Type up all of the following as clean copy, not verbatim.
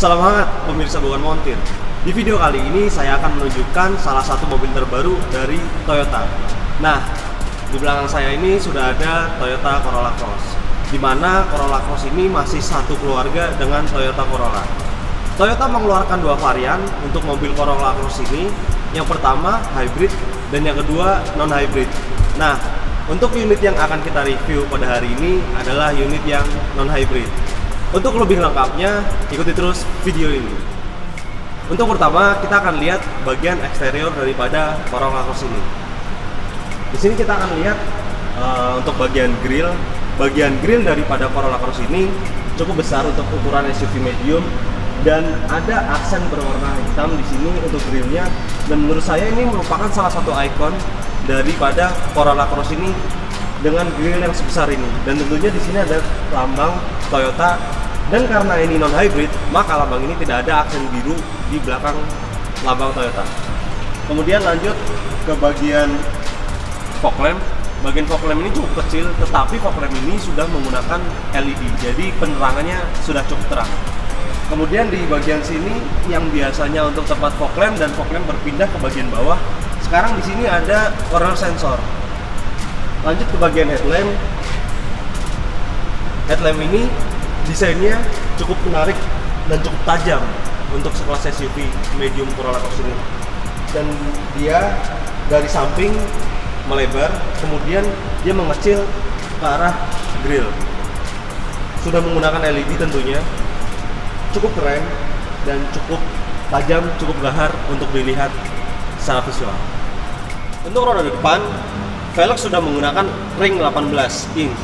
Salam hangat pemirsa Bukan Montir. Di video kali ini saya akan menunjukkan salah satu mobil terbaru dari Toyota. Nah, di belakang saya ini sudah ada Toyota Corolla Cross, di mana Corolla Cross ini masih satu keluarga dengan Toyota Corolla. Toyota mengeluarkan dua varian untuk mobil Corolla Cross ini. Yang pertama hybrid dan yang kedua non-hybrid. Nah, untuk unit yang akan kita review pada hari ini adalah unit yang non-hybrid. Untuk lebih lengkapnya, ikuti terus video ini. Untuk pertama, kita akan lihat bagian eksterior daripada Corolla Cross ini. Di sini kita akan lihat untuk bagian grill. Bagian grill daripada Corolla Cross ini cukup besar untuk ukuran SUV medium dan ada aksen berwarna hitam di sini untuk grillnya. Dan menurut saya ini merupakan salah satu ikon daripada Corolla Cross ini dengan grill yang sebesar ini. Dan tentunya di sini ada lambang Toyota. Dan karena ini non-hybrid, maka lambang ini tidak ada aksen biru di belakang lambang Toyota. Kemudian lanjut ke bagian fog lamp. Bagian fog lamp ini cukup kecil, tetapi fog lamp ini sudah menggunakan LED, jadi penerangannya sudah cukup terang. Kemudian di bagian sini yang biasanya untuk tempat fog lamp dan fog lamp berpindah ke bagian bawah, sekarang di sini ada corner sensor. Lanjut ke bagian headlamp. Headlamp ini desainnya cukup menarik dan cukup tajam untuk sekelas SUV medium Corolla Cross ini. Dan dia dari samping melebar, kemudian dia mengecil ke arah grill. Sudah menggunakan LED tentunya. Cukup keren dan cukup tajam, cukup gahar untuk dilihat secara visual. Untuk roda depan, velg sudah menggunakan ring 18 inch.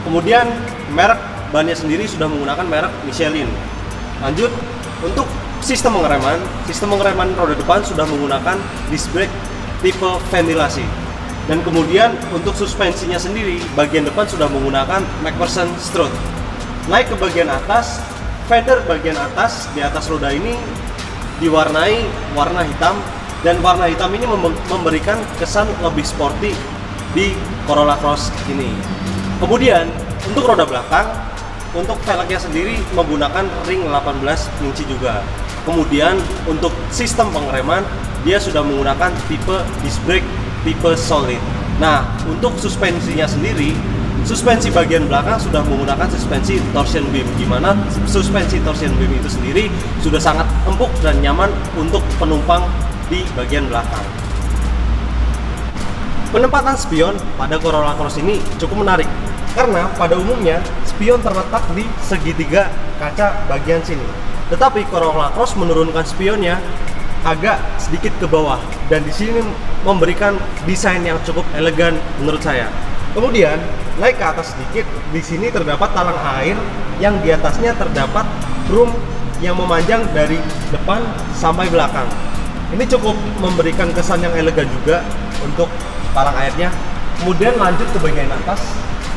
Kemudian merek bannya sendiri sudah menggunakan merek Michelin. Lanjut, untuk sistem pengereman roda depan sudah menggunakan disc brake tipe ventilasi. Dan kemudian untuk suspensinya sendiri, bagian depan sudah menggunakan McPherson strut. Naik ke bagian atas, fender bagian atas di atas roda ini diwarnai warna hitam, dan warna hitam ini memberikan kesan lebih sporty di Corolla Cross ini. Kemudian untuk roda belakang, untuk velgnya sendiri menggunakan ring 18 inci juga. Kemudian untuk sistem pengereman, dia sudah menggunakan tipe disc brake tipe solid. Nah, untuk suspensinya sendiri, suspensi bagian belakang sudah menggunakan suspensi torsion beam, di mana suspensi torsion beam itu sendiri sudah sangat empuk dan nyaman untuk penumpang di bagian belakang. Penempatan spion pada Corolla Cross ini cukup menarik, karena pada umumnya spion terletak di segitiga kaca bagian sini. Tetapi Corolla Cross menurunkan spionnya agak sedikit ke bawah, dan di sini memberikan desain yang cukup elegan menurut saya. Kemudian naik ke atas sedikit, di sini terdapat talang air yang di atasnya terdapat drum yang memanjang dari depan sampai belakang. Ini cukup memberikan kesan yang elegan juga untuk talang airnya. Kemudian lanjut ke bagian atas.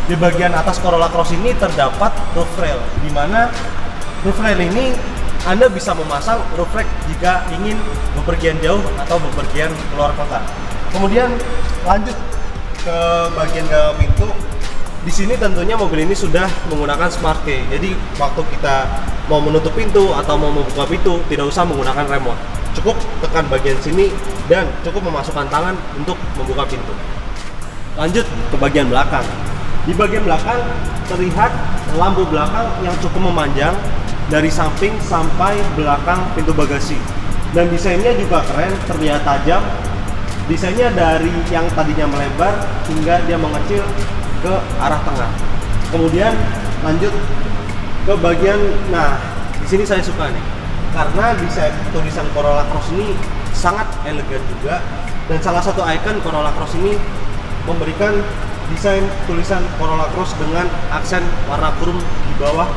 Di bagian atas Corolla Cross ini terdapat roof rail, di mana roof rail ini Anda bisa memasang roof rack jika ingin bepergian jauh atau bepergian keluar kota. Kemudian lanjut ke bagian gagang pintu. Di sini tentunya mobil ini sudah menggunakan smart key. Jadi waktu kita mau menutup pintu atau mau membuka pintu, tidak usah menggunakan remote. Cukup tekan bagian sini dan cukup memasukkan tangan untuk membuka pintu. Lanjut ke bagian belakang. Di bagian belakang terlihat lampu belakang yang cukup memanjang dari samping sampai belakang pintu bagasi. Dan desainnya juga keren, terlihat tajam. Desainnya dari yang tadinya melebar hingga dia mengecil ke arah tengah. Kemudian lanjut ke bagian, nah di sini saya suka nih, karena desain tulisan Corolla Cross ini sangat elegan juga. Dan salah satu ikon Corolla Cross ini memberikan desain tulisan Corolla Cross dengan aksen warna krum di bawah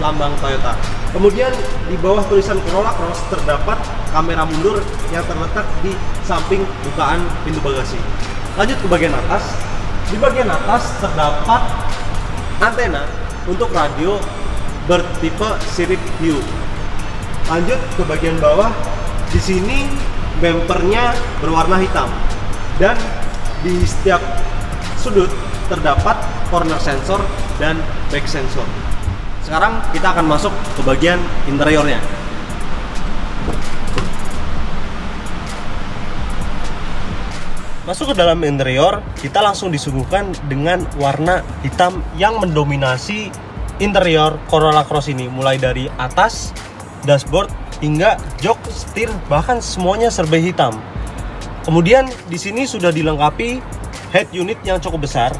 lambang Toyota. Kemudian di bawah tulisan Corolla Cross terdapat kamera mundur yang terletak di samping bukaan pintu bagasi. Lanjut ke bagian atas. Di bagian atas terdapat antena untuk radio bertipe sirip hiu. Lanjut ke bagian bawah. Di sini bempernya berwarna hitam, dan di setiap sudut terdapat corner sensor dan back sensor. Sekarang kita akan masuk ke bagian interiornya. Masuk ke dalam interior, kita langsung disuguhkan dengan warna hitam yang mendominasi interior Corolla Cross ini, mulai dari atas, dashboard, hingga jok, setir, bahkan semuanya serba hitam. Kemudian di sini sudah dilengkapi head unit yang cukup besar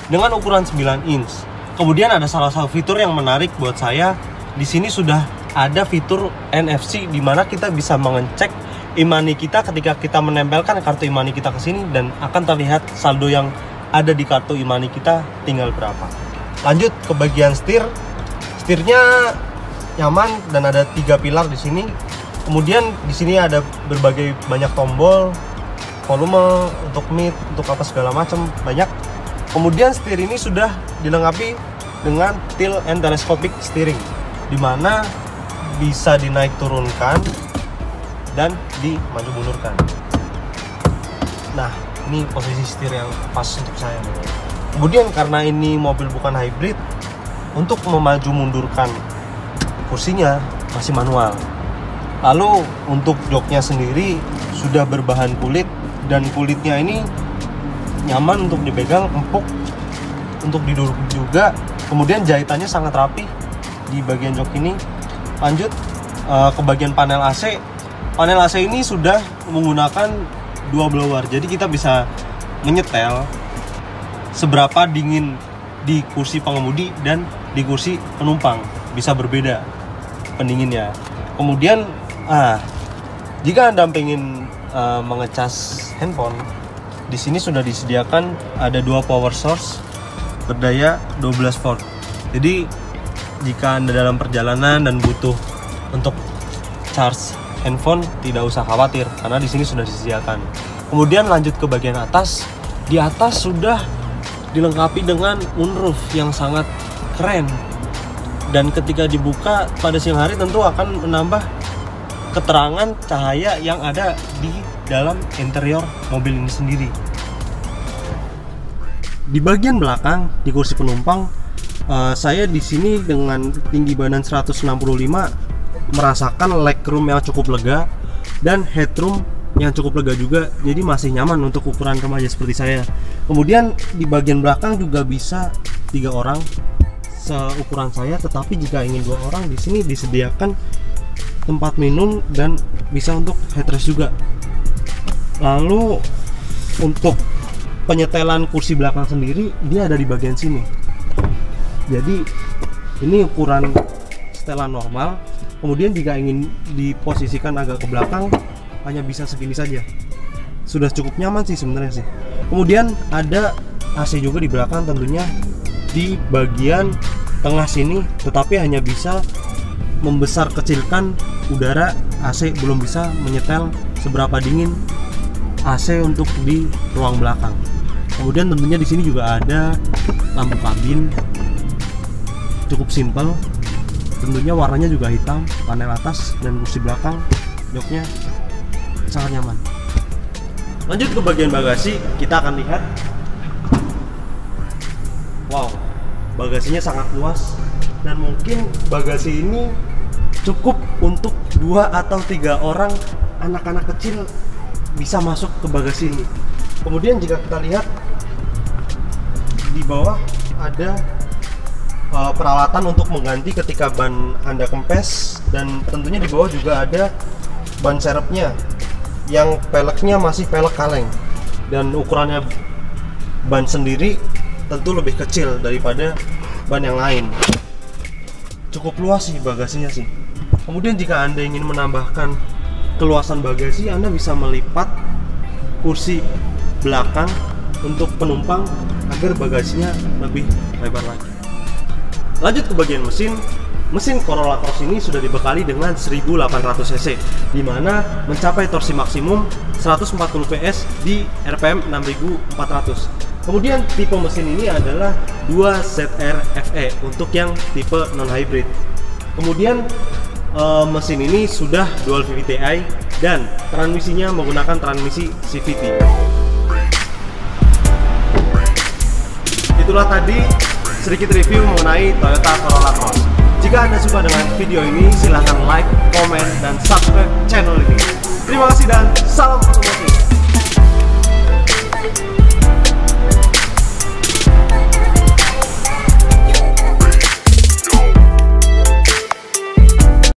dengan ukuran 9 inch. Kemudian ada salah satu fitur yang menarik buat saya. Di sini sudah ada fitur NFC di mana kita bisa mengecek e-money kita ketika kita menempelkan kartu e-money kita ke sini, dan akan terlihat saldo yang ada di kartu e-money kita tinggal berapa. Lanjut ke bagian setir. Setirnya nyaman dan ada 3 pilar di sini. Kemudian di sini ada berbagai banyak tombol, volume, untuk mid, untuk apa segala macam banyak. Kemudian setir ini sudah dilengkapi dengan tilt and telescopic steering, dimana bisa dinaik turunkan dan dimaju mundurkan. Nah, ini posisi setir yang pas untuk saya. Kemudian karena ini mobil bukan hybrid, untuk memaju mundurkan kursinya masih manual. Lalu untuk joknya sendiri sudah berbahan kulit, dan kulitnya ini nyaman untuk dipegang, empuk untuk diduduk juga. Kemudian jahitannya sangat rapi di bagian jok ini. Lanjut ke bagian panel AC. Panel AC ini sudah menggunakan 2 blower, jadi kita bisa menyetel seberapa dingin di kursi pengemudi dan di kursi penumpang, bisa berbeda pendinginnya. Kemudian jika Anda ingin mengecas handphone, di sini sudah disediakan ada 2 power source berdaya 12 volt. Jadi jika Anda dalam perjalanan dan butuh untuk charge handphone, tidak usah khawatir karena di sini sudah disediakan. Kemudian lanjut ke bagian atas. Di atas sudah dilengkapi dengan moonroof yang sangat keren, dan ketika dibuka pada siang hari tentu akan menambah keterangan cahaya yang ada di dalam interior mobil ini sendiri. Di bagian belakang di kursi penumpang, saya di sini dengan tinggi badan 165 merasakan legroom yang cukup lega dan headroom yang cukup lega juga, jadi masih nyaman untuk ukuran remaja seperti saya. Kemudian di bagian belakang juga bisa 3 orang seukuran saya, tetapi jika ingin 2 orang, di sini disediakan tempat minum dan bisa untuk headrest juga. Lalu untuk penyetelan kursi belakang sendiri, dia ada di bagian sini. Jadi ini ukuran setelan normal. Kemudian jika ingin diposisikan agak ke belakang, hanya bisa segini saja. Sudah cukup nyaman sih sebenarnya sih. Kemudian ada AC juga di belakang, tentunya di bagian tengah sini, tetapi hanya bisa membesar kecilkan udara. AC belum bisa menyetel seberapa dingin AC untuk di ruang belakang. Kemudian tentunya di sini juga ada lampu kabin, cukup simpel. Tentunya warnanya juga hitam, panel atas dan kursi belakang, joknya sangat nyaman. Lanjut ke bagian bagasi, kita akan lihat. Wow, bagasinya sangat luas, dan mungkin bagasi ini cukup untuk 2 atau 3 orang anak-anak kecil bisa masuk ke bagasi ini. Kemudian jika kita lihat di bawah ada peralatan untuk mengganti ketika ban Anda kempes, dan tentunya di bawah juga ada ban serepnya yang peleknya masih pelek kaleng, dan ukurannya ban sendiri tentu lebih kecil daripada ban yang lain. Cukup luas sih bagasinya sih. Kemudian jika Anda ingin menambahkan keluasan bagasi, Anda bisa melipat kursi belakang untuk penumpang agar bagasinya lebih lebar lagi. Lanjut ke bagian mesin. Mesin Corolla Cross ini sudah dibekali dengan 1800 cc, di mana mencapai torsi maksimum 140 PS di RPM 6400. Kemudian tipe mesin ini adalah 2ZR FE untuk yang tipe non hybrid. Kemudian mesin ini sudah dual VVT-i dan transmisinya menggunakan transmisi CVT. Itulah tadi sedikit review mengenai Toyota Corolla Cross. Jika Anda suka dengan video ini, silahkan like, komen, dan subscribe channel ini.